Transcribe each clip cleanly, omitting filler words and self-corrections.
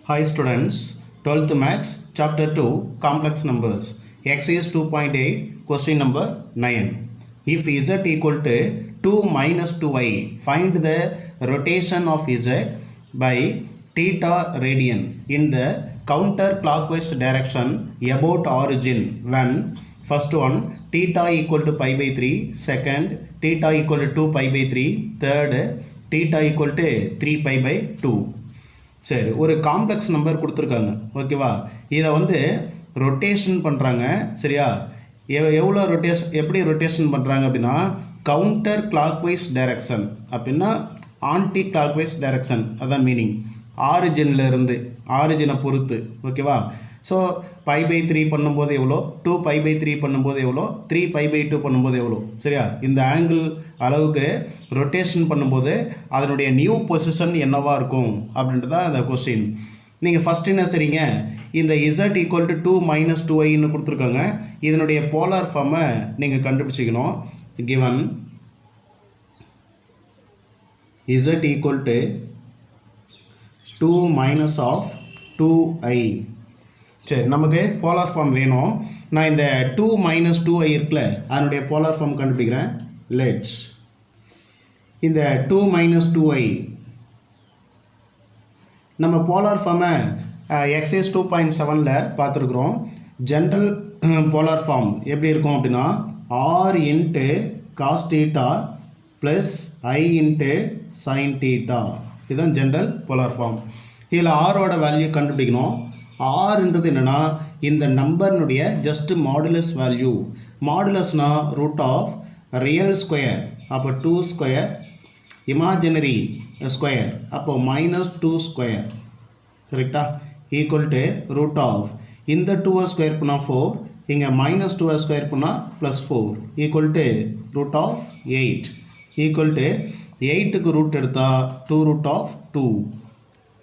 Hi students, 12th Maths, Chapter 2, Complex Numbers, Exercise 2.8, question number 9. If z equal to 2 minus 2i, find the rotation of z by theta radian in the counterclockwise direction about origin when first one theta equal to pi by 3, second theta equal to 2 pi by 3, third theta equal to 3 pi by 2. சரி, ஒரு complex number கொடுத்துருக்காங்க. ஓகேவா? இதை வந்து rotation பண்ணுறாங்க. சரியா? எவ்வளோ எப்படி ரொட்டேஷன் பண்ணுறாங்க அப்படின்னா கவுண்டர் கிளாக்வைஸ் டைரக்ஷன் அப்படின்னா ஆன்டி கிளாக்வைஸ் டைரக்ஷன், அதான் மீனிங். ஆரிஜினை பொறுத்து. ஓகேவா? ஸோ பை பை 3 பண்ணும்போது எவ்வளோ, 2 பை பை 3 பண்ணும்போது எவ்வளோ, 3 பை பை 2 பண்ணும்போது எவ்வளோ. சரியா? இந்த ஆங்கிள் அளவுக்கு ரொட்டேஷன் பண்ணும்போது அதனுடைய நியூ பொசிஷன் என்னவாக இருக்கும் அப்படின்றது தான் அந்த கொஸ்டின். நீங்கள் ஃபஸ்ட் என்ன சரிங்க, இந்த z ஈக்குவல் டு 2 மைனஸ் 2iன்னு கொடுத்துருக்காங்க. இதனுடைய போலார் ஃபார்மை நீங்கள் கண்டுபிடிச்சிக்கணும். Given z equal to 2 minus of 2i. சரி, நமக்கு போலார் ஃபார்ம் வேணும். நான் இந்த 2 மைனஸ் 2i இருக்குல்ல, அதனுடைய போலார் ஃபார்ம் கண்டுபிடிக்கிறேன். லெட்ஸ் இந்த 2 மைனஸ் 2i நம்ம போலார் ஃபார்மை எக்ஸைஸ் 2.7ல் பார்த்துருக்குறோம். ஜென்ரல் போலார் ஃபார்ம் எப்படி இருக்கும் அப்படின்னா r into cos theta plus i into sine theta. இதுதான் ஜென்ரல் போலார் ஃபார்ம். இதில் ஆரோட வேல்யூ கண்டுபிடிக்கணும். ஆர்ன்றது என்னென்னா இந்த நம்பர்னுடைய ஜஸ்ட் மாடுலஸ் வேல்யூ. மாடுலஸ்னா ரூட் ஆஃப் ரியல் ஸ்கொயர், அப்போ 2 ஸ்கொயர், இமேஜினரி ஸ்கொயர் அப்போ மைனஸ் 2 ஸ்கொயர். கரெக்டா? ஈக்குவல் டு ரூட் ஆஃப் இந்த 2 ஸ்கொயர் பண்ணால் 4, இங்கே மைனஸ் 2 ஸ்கொயர் பண்ணால் plus 4 equal to root of 8. Equal to 8க்கு ரூட் எடுத்தால் 2 ரூட் ஆஃப் 2.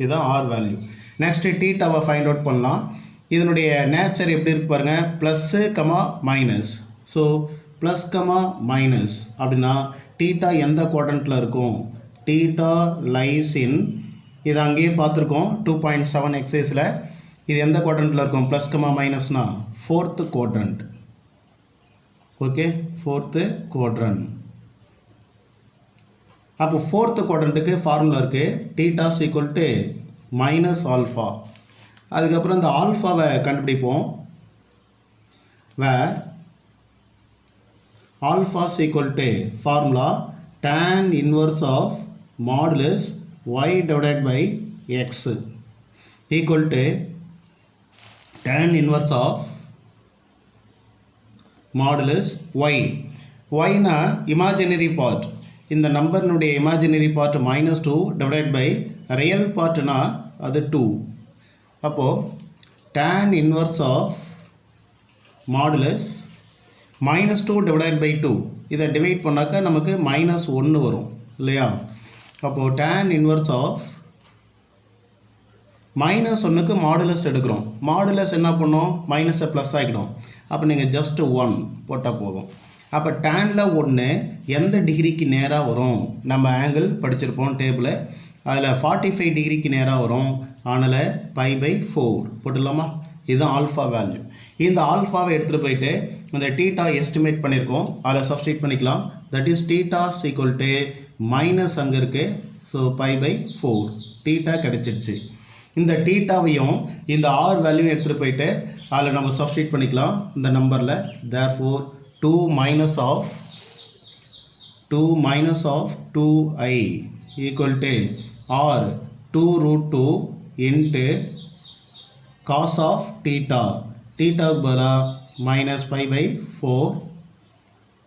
இதுதான் ஆர் வேல்யூ. நெக்ஸ்ட்டு தீட்டாவை ஃபைண்ட் அவுட் பண்ணலாம். இதனுடைய நேச்சர் எப்படி இருக்கு பாருங்கள், plus comma minus. So plus comma minus அப்படின்னா தீட்டா எந்த குவாட்ரண்ட்டில் இருக்கும்? தீட்டா லைஸ் இன், இது அங்கேயே பார்த்துருக்கோம் 2.7 எக்ஸைஸில். இது எந்த குவாட்ரண்ட்டில் இருக்கும்? ப்ளஸ் கமா மைனஸ்னா 4th quadrant. Okay, 4th quadrant. அப்போ 4th குவாட்ரண்ட்டுக்கு ஃபார்முலா இருக்குது, theta is equal to minus alpha. அதுக்கப்புறம் இந்த ஆல்ஃபாவை கண்டுபிடிப்போம். Where alpha equal to formula tan inverse of modulus y divided by x equal to tan inverse of modulus y. yனா imaginary part. இந்த நம்பர்னுடைய imaginary part -2 divided by real பார்ட்னா அது 2. அப்போது tan inverse of modulus -2 divided by 2, இதை divide பண்ணாக்கா நமக்கு -1 வரும் இல்லையா? அப்போது tan இன்வர்ஸ் ஆஃப் -1க்கு மாடுலஸ் எடுக்கிறோம். மாடுலஸ் என்ன பண்ணோம்? மைனஸை ப்ளஸ் ஆகிடும். அப்போ நீங்கள் ஜஸ்ட் 1 போட்டால் போதும். அப்போ டேனில் 1 எந்த டிகிரிக்கு நேராக வரும்? நம்ம ஆங்கிள் படிச்சிருப்போம் டேபிளை. அதில் 45 டிகிரிக்கு நேராக வரும். அதனால் பை பை 4 போட்டுடலாமா? இதுதான் ஆல்ஃபா வேல்யூ. இந்த ஆல்ஃபாவை எடுத்துகிட்டு போயிட்டு இந்த டீட்டா எஸ்டிமேட் பண்ணியிருக்கோம், அதில் சப்ஸ்டியூட் பண்ணிக்கலாம். That is theta equal to minus அங்கே இருக்குது. ஸோ பை பை 4 டீட்டா கிடச்சிருச்சு. இந்த டீட்டாவையும் இந்த ஆர் வேல்யூவும் எடுத்துகிட்டு போயிட்டு அதில் நம்ம சப்ஸ்டியூட் பண்ணிக்கலாம் இந்த நம்பரில். Therefore 2 minus of 2i equal to or 2 root 2 into cos of theta. Theta bala minus pi by 4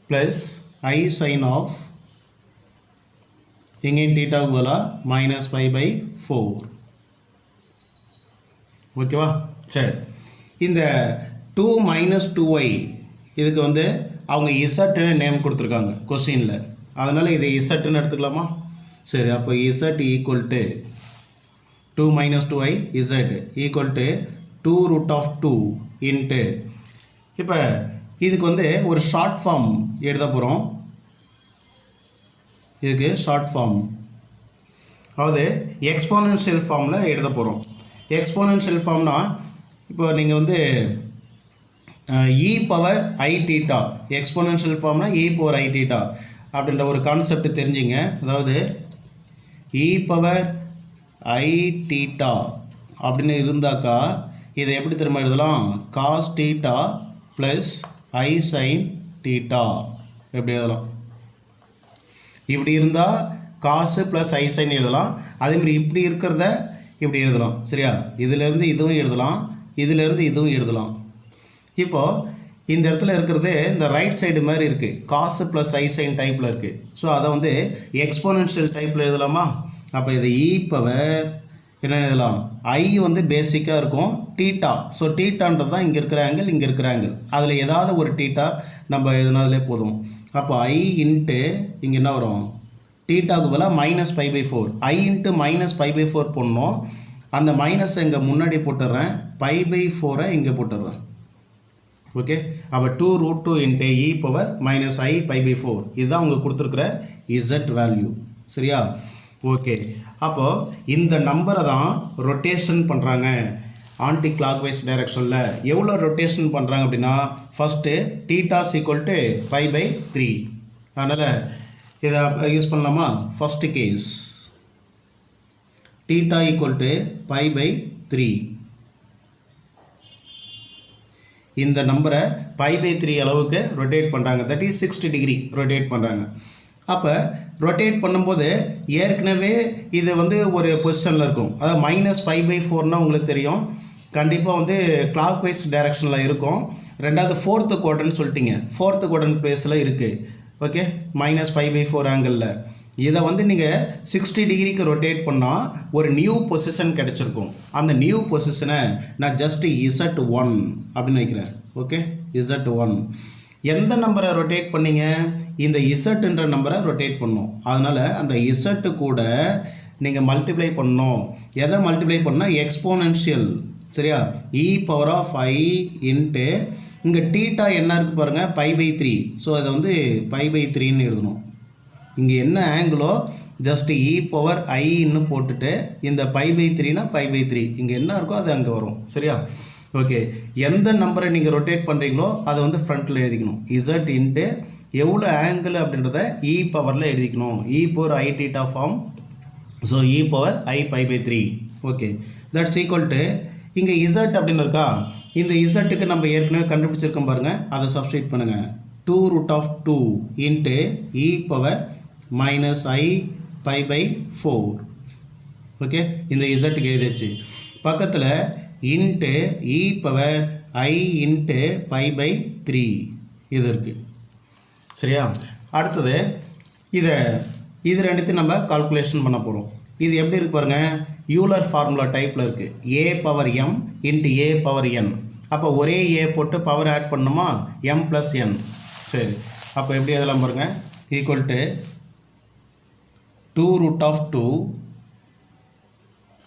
plus I sin of ingin theta bala minus pi by 4. ஓகேவா? சரி, இந்த 2 minus 2i இதுக்கு வந்து அவங்க இசட்டுன்னு நேம் கொடுத்துருக்காங்க கொஸ்டினில். அதனால் இதை இசட்டுன்னு எடுத்துக்கலாமா? சரி, அப்போ Z equal to 2 minus 2i Z equal to 2 root of 2 into. இப்போ இதுக்கு வந்து ஒரு ஷார்ட் ஃபார்ம் எழுத போகிறோம். இதுக்கு ஷார்ட் ஃபார்ம் அதாவது எக்ஸ்போனென்ஷியல் ஃபார்மில் எழுத போகிறோம். எக்ஸ்போனன்ஷியல் ஃபார்ம்னா இப்போ நீங்கள் வந்து e power i theta, exponential ஃபார்ம்னா இ பவர் ஐ டீட்டா அப்படின்ற ஒரு கான்செப்ட் தெரிஞ்சுங்க. அதாவது இ பவர் ஐ டீட்டா அப்படின்னு இருந்தாக்கா இதை எப்படி திரும்ப எழுதலாம்? காஸ் டீட்டா ப்ளஸ் ஐ சைன் டீட்டா எப்படி எழுதலாம்? இப்படி இருந்தால் காசு ப்ளஸ் ஐ சைன் எழுதலாம். அதேமாதிரி இப்படி இருக்கிறத இப்படி எழுதலாம். சரியா? இதிலேருந்து இதுவும் எழுதலாம், இதிலேருந்து இதுவும் எழுதலாம். இப்போது இந்த இடத்துல இருக்கிறது இந்த ரைட் சைடு மாதிரி இருக்குது, காசு ப்ளஸ் ஐ சைன் டைப்பில் இருக்குது. ஸோ அதை வந்து எக்ஸ்போனன்ஷியல் டைப்பில் எழுதலாமா? அப்போ இது இ பவர் என்ன எழுதலாம்? ஐ வந்து பேசிக்காக இருக்கும் டீட்டா. ஸோ டீட்டான்றது தான் இங்கே இருக்கிற ஆங்கிள், இங்கே இருக்கிற ஆங்கிள். அதில் ஏதாவது ஒரு டீட்டா நம்ம எழுதினாலே போதும். அப்போ ஐ இன்ட்டு இங்கே என்ன வரும்? டீட்டாவுக்கு பதிலாக -π/4. ஐ இன்ட்டு -π/4 போடணும். அந்த மைனஸ் இங்கே முன்னாடி போட்டுடுறேன், π/4 இங்கே போட்டுடுறேன். ஓகே, அப்போ 2√2 இன்ட்டு இ பவர் -i π/4 இதுதான் அவங்க கொடுத்துருக்குற இசட் வேல்யூ. சரியா? ஓகே, அப்போது இந்த நம்பரை தான் ரொட்டேஷன் பண்ணுறாங்க ஆன்டி கிளாக் வைஸ் டைரக்ஷனில். எவ்வளோ ரொட்டேஷன் பண்ணுறாங்க அப்படின்னா, ஃபஸ்ட்டு டீட்டாஸ் ஈக்குவல் டு π/3. அதனால் இதை யூஸ் பண்ணலாமா? First cos theta equal to π/3. இந்த நம்பரை π/3 அளவுக்கு ரொட்டேட் பண்ணுறாங்க. தட் இஸ் 60 டிகிரி ரொட்டேட் பண்ணுறாங்க. அப்போ ரொட்டேட் பண்ணும்போது ஏற்கனவே இது வந்து ஒரு பொசிஷனில் இருக்கும். அதாவது -π/4னால் உங்களுக்கு தெரியும், கண்டிப்பாக வந்து கிளாக் வைஸ் டைரக்ஷனில் இருக்கும். ரெண்டாவது ஃபோர்த்து குவாட்ரண்ட் சொல்லிட்டீங்க, ஃபோர்த்து குவாட்ரண்ட் பிளேஸில் இருக்குது. ஓகே, -π/4 ஆங்கிளில் இதை வந்து நீங்கள் 60 டிகிரிக்கு ரொட்டேட் பண்ணால் ஒரு நியூ பொசிஷன் கிடச்சிருக்கும். அந்த நியூ பொசிஷனை நான் ஜஸ்ட்டு Z1 அப்படின்னு வைக்கிறேன். ஓகே, Z1 எந்த நம்பரை ரொட்டேட் பண்ணிங்க? இந்த இசட்டுன்ற நம்பரை ரொட்டேட் பண்ணணும். அதனால் அந்த இசட்டு கூட நீங்கள் மல்டிப்ளை பண்ணணும். எதை மல்டிப்ளை பண்ணால்? எக்ஸ்போனன்ஷியல். சரியா? இ பவர் ஆஃப் ஐ இன்ட்டு இங்கே டீட்டா என்ன இருக்குது பாருங்கள், π/3. ஸோ அதை வந்து π/3ன்னு எழுதணும். இங்கே என்ன ஆங்கிளோ ஜஸ்ட் இ பவர் ஐன்னு போட்டுட்டு இந்த π/3னா π/3 இங்கே என்ன இருக்கோ அது அங்கே வரும். சரியா? ஓகே, எந்த நம்பரை நீங்கள் ரொட்டேட் பண்ணுறீங்களோ அதை வந்து ஃப்ரண்ட்டில் எழுதிக்கணும். இசட் இன்ட்டு எவ்வளோ ஆங்கிள் அப்படின்றத இ பவரில் எழுதிக்கணும். E power i theta form. So e power i π/3. Okay, that's equal to இங்கே இசட் அப்படின்னு இருக்கா, இந்த இசட்டுக்கு நம்ம ஏற்கனவே கண்டுபிடிச்சிருக்கோம் பாருங்கள், அதை சப்ஸ்டியூட் பண்ணுங்கள். 2√2 into E power -i π/4. Okay, இந்த இசட்டுக்கு எழுதிச்சு. பக்கத்தில் into E power i into π/3 இது இருக்குது. சரியா? அடுத்தது இது ரெண்டுத்தையும் நம்ம கால்குலேஷன் பண்ண போகிறோம். இது எப்படி இருக்கு பாருங்கள், யூலர் ஃபார்முலா டைப்பில் இருக்குது. a power m into a power n. அப்போ ஒரே a போட்டு பவர் ஆட் பண்ணணுமா? m + n. சரி, அப்போ எப்படி அதெல்லாம் பாருங்கள், equal to 2√2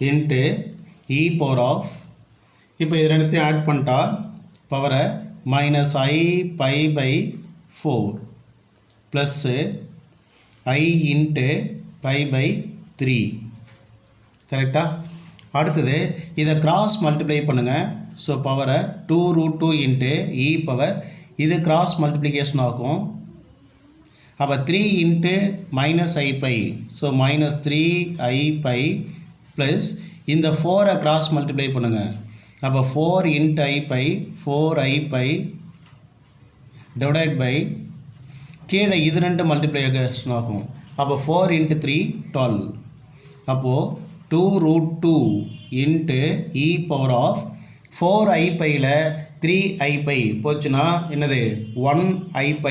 into E power of, இப்போ இது ரெண்டுத்தையும் ஆட் பண்ணிட்டா பவரை -i π/4 ப்ளஸ்ஸு i இன்ட்டு π/3. கரெக்டாக? அடுத்தது இதை கிராஸ் மல்டிப்ளை பண்ணுங்கள். ஸோ பவரை 2√2 இன்ட்டு இ பவர் இது கிராஸ் மல்டிப்ளிகேஷன் ஆகும். அப்போ 3 into -i π. So -3i π plus இந்த 4 கிராஸ் மல்டிப்ளை பண்ணுங்கள். அப்போ 4 into i π 4i π divide by கீழே இது ரெண்டு மல்டிப்ளிகேஷன் ஆகும். அப்போ 4 இன்ட்டு 3 12. அப்போது 2√2 into E power of 4i πயில் 3i π போச்சுன்னா என்னது 1i π.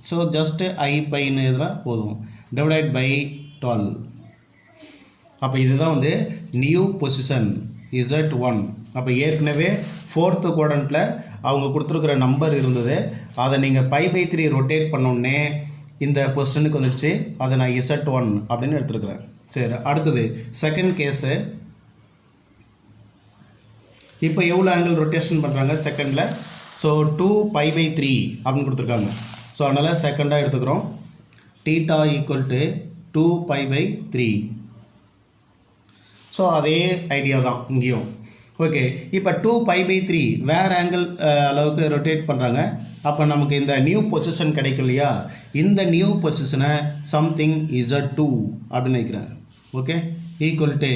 ஸோ ஜஸ்ட்டு i πன்னு இதில் போதும், டிவைட் பை 12. அப்போ இதுதான் வந்து நியூ பொசிஷன் Z1. அப்போ ஏற்கனவே ஃபோர்த்து குவாட்ரண்ட்டில் அவங்க கொடுத்துருக்குற நம்பர் இருந்தது, அதை நீங்கள் π/3 ரொட்டேட் பண்ணோடனே இந்த பொசிஷனுக்கு வந்துடுச்சு. அதை நான் Z1 அப்படின்னு எடுத்துருக்குறேன். சரி, அடுத்தது செகண்ட் கேஸு. இப்போ எவ்வளோ ஆங்கிள் ரொட்டேஷன் பண்ணுறாங்க செகண்டில்? ஸோ 2π/3 அப்படின்னு கொடுத்துருக்காங்க. ஸோ அதனால் செகண்டாக எடுத்துக்கிறோம். Theta equal to 2π/3. ஸோ அதே ஐடியா தான் இங்கேயும். ஓகே, இப்போ 2π/3 வேறு ஆங்கிள் அளவுக்கு ரொட்டேட் பண்ணுறாங்க. அப்போ நமக்கு இந்த நியூ பொசிஷன் கிடைக்கும் இல்லையா, இந்த நியூ பொசிஷனை சம்திங் Z2 அப்படின்னு நினைக்கிறேன். ஓகே, ஈக்குவல் டு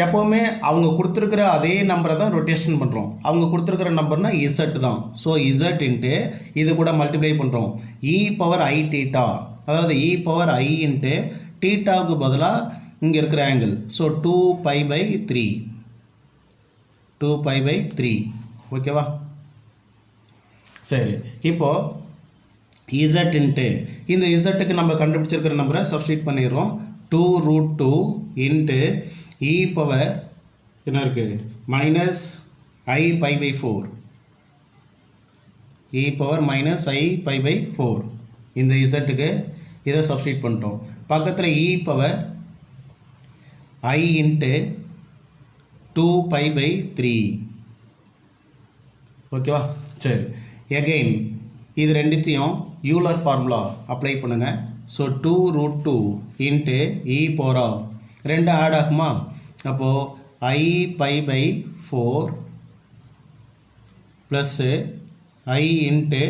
எப்போவுமே அவங்க கொடுத்துருக்கிற அதே நம்பரை தான் ரொட்டேஷன் பண்ணுறோம். அவங்க கொடுத்துருக்கிற நம்பர்னால் Z தான். ஸோ Z இன்ட்டு இது கூட மல்டிப்ளை பண்ணுறோம் e⁻i⁻θ, அதாவது e⁻i இன்ட்டு தீட்டாவுக்கு பதிலாக இங்கே இருக்கிற ஆங்கிள். ஸோ 2π/3 2π/3. ஓகேவா? சரி, இப்போது Z இன்ட்டு இந்த Zக்கு நம்ம கண்டுபிடிச்சிருக்கிற நம்பரை சப்ஸ்டியூட் பண்ணிடுறோம். 2√2 இன்ட்டு e பவர் என்ன இருக்குது -i⁻4 e⁻-i⁻4 இந்த Zக்கு இதை சப்ஸ்டியூட் பண்ணிட்டோம். பக்கத்தில் e⁻i இன்ட்டு 2π/3. ஓகேவா? சரி, எகெயின் இது ரெண்டுத்தையும் யூலர் ஃபார்முலா அப்ளை பண்ணுங்கள். ஸோ 2√2 இன்ட்டு e⁻, ரெண்டு ஆட் ஆகுமா? அப்போது i⁻4 ப்ளஸ்ஸு i இன்ட்டு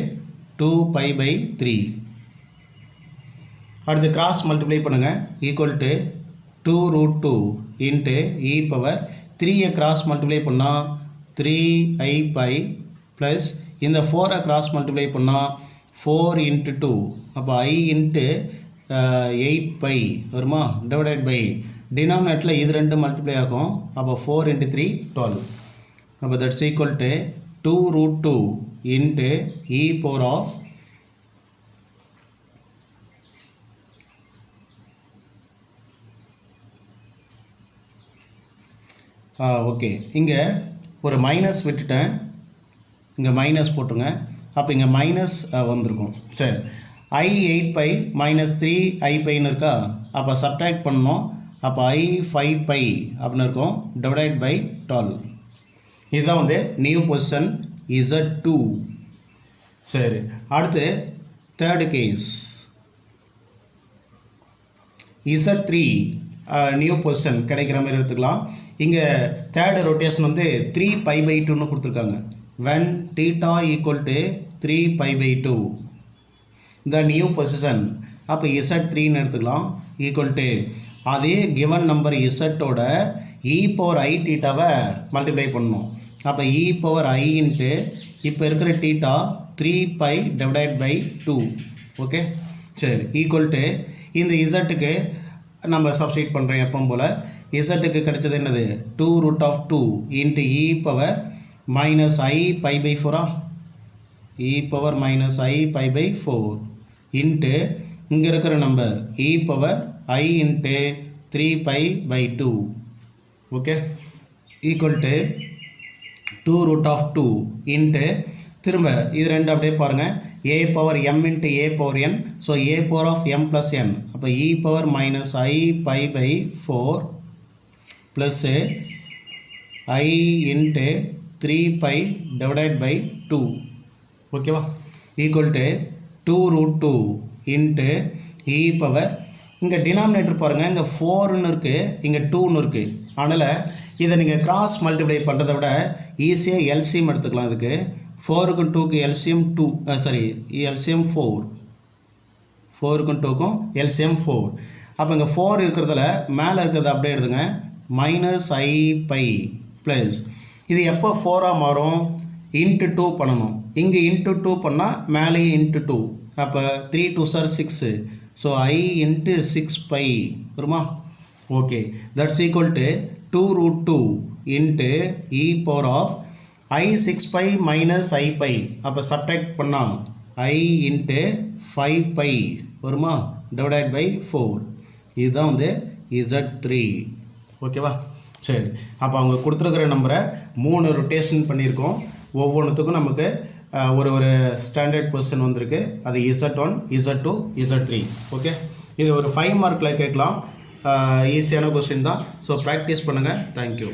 2π/3. அடுத்து கிராஸ் மல்டிப்ளை பண்ணுங்கள். ஈக்குவல் டு 2√2 இன்ட்டு e⁻3யை கிராஸ் மல்டிப்ளை பண்ணால் 3i⁻, ப்ளஸ் இந்த 4ஐ கிராஸ் மல்டிப்ளை பண்ணால் 4 இன்ட்டு 2, அப்போ i இன்ட்டு 8π வருமா, டிவைடட் பை டினாமினேட்டில் இது ரெண்டு மல்டிப்ளை ஆகும். அப்போ 4 இன்ட்டு 3 12. அப்போ that's equal to 2√2 into e⁻, okay, இங்கே ஒரு மைனஸ் விட்டுட்டேன், இங்கே மைனஸ் போட்டுங்க. அப்போ இங்கே மைனஸ் வந்திருக்கும். சரி, i8π -3i⁻ இருக்கா, அப்போ சப்ட்ராக்ட் பண்ணோம். அப்போ i5π அப்படின்னு இருக்கும், டிவைடட் பை 12. இதுதான் வந்து நியூ பொசிஷன் Z2. சரி, அடுத்து third case Z3 new position கிடைக்கிற மாதிரி எடுத்துக்கலாம். இங்கே தேர்டு ரொட்டேஷன் வந்து 3π/2ன்னு கொடுத்துருக்காங்க. when θ equal to 3π/2 the new position. அப்போ Z3ன்னு எடுத்துக்கலாம். ஈக்குவல் டு அதே கிவன் நம்பர் Z-ஓட e⁻i⁻வை மல்டிப்ளை பண்ணணும். அப்போ e⁻i இன்ட்டு இப்போ இருக்கிற θ 3π டிவைடட் பை 2. ஓகே, சரி, ஈக்குவல் டு இந்த Z-க்கு நம்ம சப்ஸ்டியூட் பண்ணுறோம் எப்பவும் போல். Z-க்கு கிடைச்சது என்னது, 2√2 இன்ட்டு e⁻-i⁻4 e⁻-i⁻4 இன்ட்டு இங்கே இருக்கிற number e⁻i into 3π/2. Okay, equal to 2√2 into திரும்ப இது ரெண்டு அப்படியே பாருங்கள், a⁻m into a⁻n. So a⁻m+n. அப்போ e⁻-i⁻4 plus i into 3π divided by 2. ஓகேவா? ஈக்குவல் டு 2√2 இன்ட்டு e⁻, இங்கே டினாமினேட்டர் பாருங்கள், இங்கே 4ன்னு இருக்குது, இங்கே 2ன்னு இருக்குது. அதனால் இதை நீங்கள் கிராஸ் மல்டிப்ளை பண்ணுறதை விட ஈஸியாக எல்சிஎம் எடுத்துக்கலாம். இதுக்கு 4க்கும் 2க்கும் எல்சிஎம் 2, எல்சிஎம் 4, 4க்கும் 2க்கும் எல்சிஎம் 4. அப்போ இங்கே 4 இருக்கிறதுல மேலே இருக்கிறத அப்படியே எடுத்துங்க, -i⁻, ப்ளஸ் இது எப்போ 4ஆக மாறும், இன்ட்டு 2 பண்ணணும். இங்கே இன்ட்டு 2 பண்ணால் மேலேயே இன்ட்டு 2. அப்போ 3 2s are 6. So i into 6π வருமா? Okay, that's equal to 2√2 into e⁻i6π -i⁻. அப்போ சப்ட்ராக்ட் பண்ணால் i இன்ட்டு 5π வருமா, டிவைடட் பை 4. இதுதான் வந்து Z3. ஓகேவா? சரி, அப்போ அவங்க கொடுத்துருக்கிற நம்பரை 3 ரொட்டேஷன் பண்ணியிருக்கோம். ஒவ்வொன்றுத்துக்கும் நமக்கு ஒரு ஸ்டாண்டர்ட் பொசிஷன் வந்திருக்கு. அது Z1, Z2, Z3. ஓகே, இது ஒரு 5 மார்க்கில் கேட்கலாம். ஈஸியான கொஸ்டின் தான். ஸோ ப்ராக்டிஸ் பண்ணுங்கள். தேங்க்யூ.